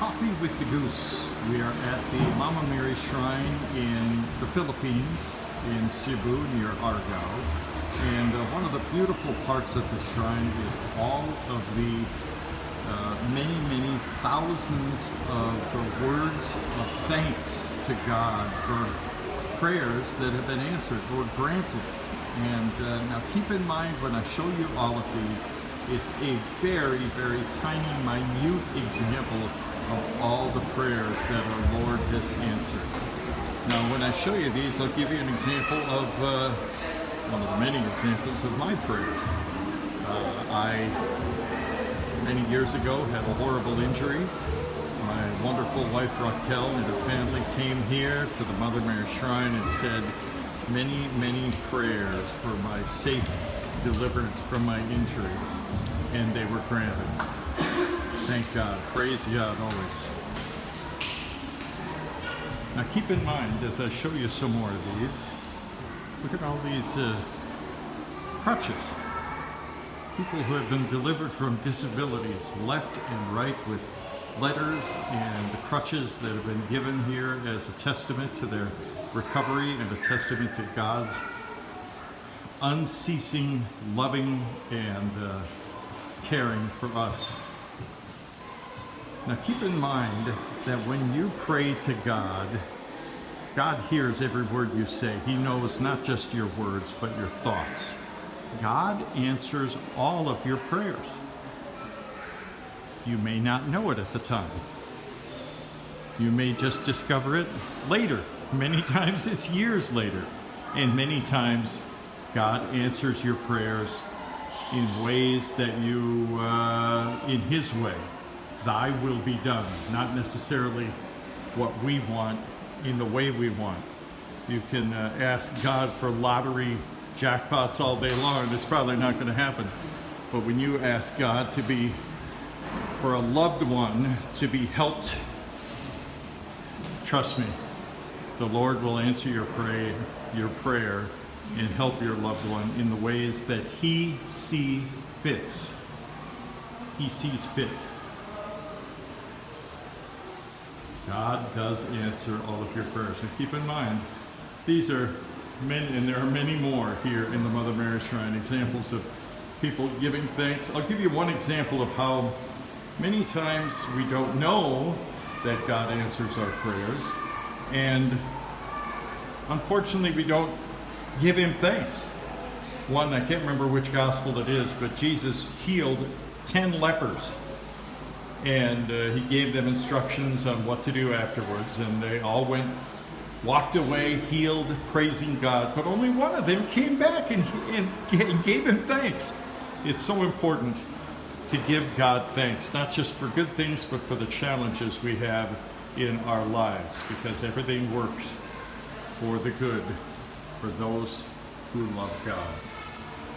Coffee with the Goose. We are at the Mama Mary Shrine in the Philippines, in Cebu, near Argao. And one of the beautiful parts of the shrine is all of the many thousands of the words of thanks to God for prayers that have been answered or granted. And now keep in mind, when I show you all of these, it's a very tiny, minute example of all the prayers that our Lord has answered. Now, when I show you these, I'll give you an example of one of the many examples of my prayers. I, many years ago, had a horrible injury. My wonderful wife Raquel and her family came here to the Mother Mary Shrine and said many prayers for my safe deliverance from my injury, and they were granted. Thank God. Praise God always. Now keep in mind, as I show you some more of these, look at all these crutches. People who have been delivered from disabilities left and right, with letters and the crutches that have been given here as a testament to their recovery and a testament to God's unceasing loving and caring for us. Now keep in mind that when you pray to God, God hears every word you say. He knows not just your words, but your thoughts. God answers all of your prayers. You may not know it at the time. You may just discover it later. Many times it's years later. And many times God answers your prayers in ways that you, in His way. Thy will be done, not necessarily what we want in the way we want. You can ask God for lottery jackpots all day long. It's probably not going to happen. But when you ask God for a loved one to be helped, trust me, the Lord will answer your prayer and help your loved one in the ways that He sees fit. He sees fit. God does answer all of your prayers. And keep in mind, these are many, and there are many more here in the Mother Mary Shrine, examples of people giving thanks. I'll give you one example of how many times we don't know that God answers our prayers, and unfortunately we don't give Him thanks. One, I can't remember which gospel it is, but Jesus healed 10 lepers. And He gave them instructions on what to do afterwards, and they all walked away healed, praising God, but only one of them came back and gave Him thanks. It's so important to give God thanks, not just for good things, but for the challenges we have in our lives, because everything works for the good for those who love God.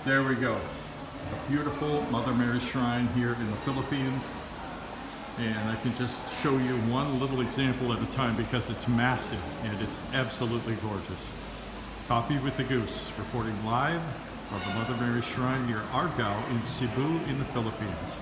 There we go. A beautiful Mother Mary Shrine here in the Philippines. And I can just show you one little example at a time because it's massive and it's absolutely gorgeous. Coffee with the Goose, reporting live from the Mother Mary Shrine near Argao in Cebu in the Philippines.